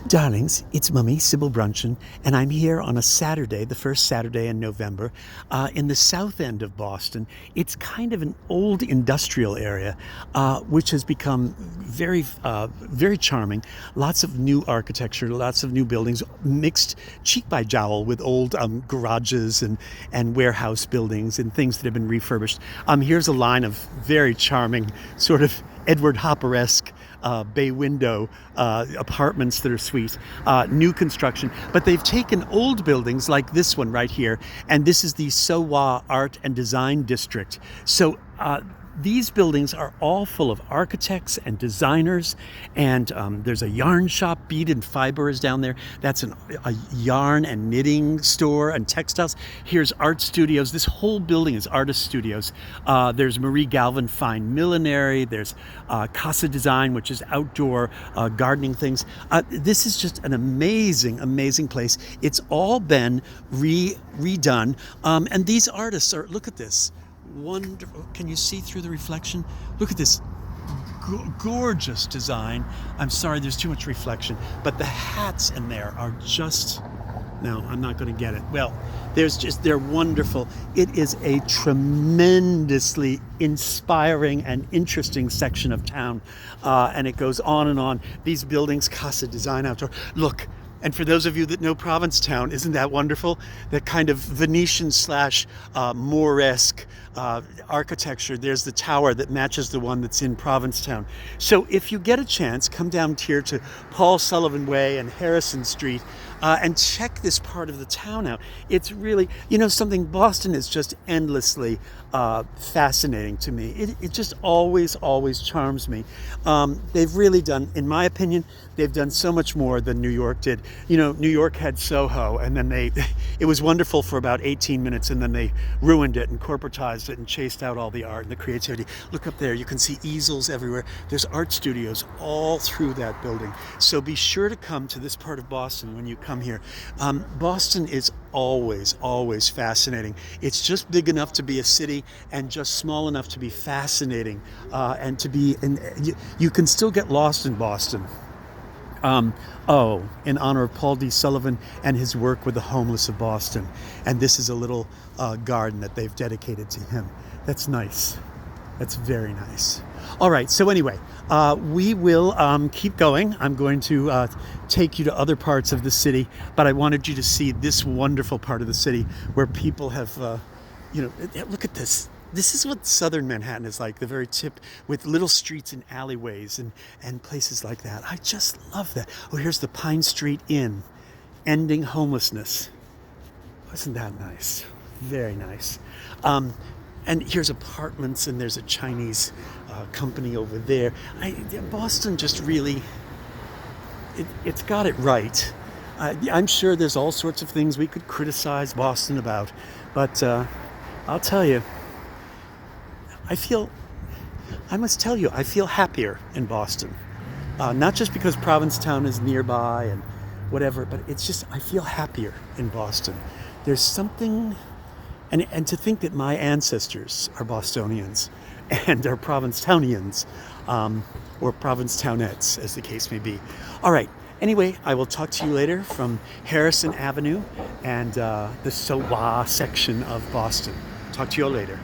Darlings, it's Mummy, Sybil Bruncheon, and I'm here on a Saturday, the first Saturday in November, in the south end of Boston. It's kind of an old industrial area, which has become very charming. Lots of new architecture, lots of new buildings, mixed cheek by jowl with old garages and warehouse buildings and things that have been refurbished. Here's a line of very charming, sort of Edward Hopper-esque bay window apartments that are sweet, new construction. But they've taken old buildings like this one right here, and this is the Sowa Art and Design District. So these buildings are all full of architects and designers, and there's a yarn shop. Bead and Fiber is down there. That's a yarn and knitting store and textiles. Here's art studios. This whole building is artist studios. There's Marie Galvin Fine Millinery. There's Casa Design, which is outdoor gardening things. This is just an amazing place. It's all been redone, and these artists are, look at this. Wonderful. Can you see through the reflection? Look at this gorgeous design. I'm sorry, there's too much reflection, but the hats in there are just, no, I'm not going to get it. Well, they're wonderful. It is a tremendously inspiring and interesting section of town, and it goes on and on. These buildings, Casa Design Outdoor. Look. And for those of you that know Provincetown, isn't that wonderful? That kind of Venetian slash Mooresque architecture. There's the tower that matches the one that's in Provincetown. So if you get a chance, come down here to Paul Sullivan Way and Harrison Street and check this part of the town out. It's really, something, Boston is just endlessly fascinating to me. It just always charms me. They've really done, in my opinion, they've done so much more than New York did. New York had Soho, and then it was wonderful for about 18 minutes, and then they ruined it and corporatized it and chased out all the art and the creativity. Look up there, you can see easels everywhere. There's art studios all through that building. So be sure to come to this part of Boston when you come here. Boston is always fascinating. It's just big enough to be a city and just small enough to be fascinating, and to be, and you can still get lost in Boston. In honor of Paul D. Sullivan and his work with the homeless of Boston. And this is a little garden that they've dedicated to him. That's nice. That's very nice. All right, so anyway, we will keep going. I'm going to take you to other parts of the city, but I wanted you to see this wonderful part of the city where people have, look at this. This is what southern Manhattan is like, the very tip, with little streets and alleyways and places like that. I just love that. Oh, here's the Pine Street Inn, ending homelessness. Isn't that nice? Very nice. And here's apartments, and there's a Chinese company over there. Boston just really, it's got it right. I'm sure there's all sorts of things we could criticize Boston about, but I'll tell you, I must tell you, I feel happier in Boston. Not just because Provincetown is nearby and whatever, but it's just, I feel happier in Boston. There's something, and to think that my ancestors are Bostonians and are Provincetownians, or Provincetownettes, as the case may be. All right. Anyway, I will talk to you later from Harrison Avenue and the Sowa section of Boston. Talk to you all later.